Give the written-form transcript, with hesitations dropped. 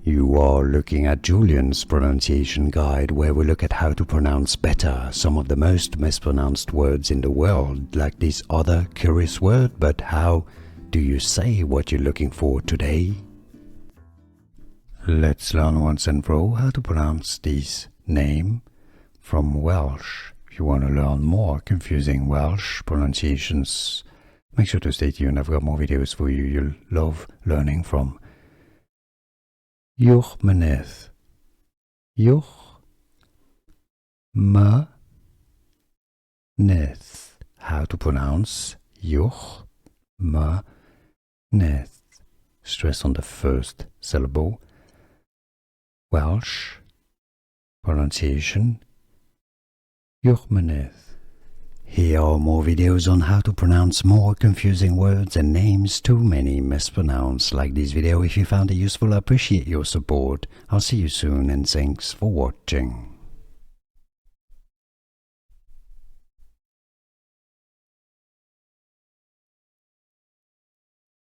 You are looking at Julian's pronunciation guide, where we look at how to pronounce better some of the most mispronounced words in the world, like this other curious word. But how do you say what you're looking for today? Let's learn once and for all how to pronounce this name from Welsh. If you want to learn more confusing Welsh pronunciations, make sure to stay tuned. I've got more videos for you you'll love learning from. Uwchmynydd. Uwchmynydd. How to pronounce Uwchmynydd. Stress on the first syllable. Welsh pronunciation Uwchmynydd. Here are more videos on how to pronounce more confusing words and names too many mispronounced. Like this video if you found it useful. I appreciate your support. I'll see you soon and thanks for watching.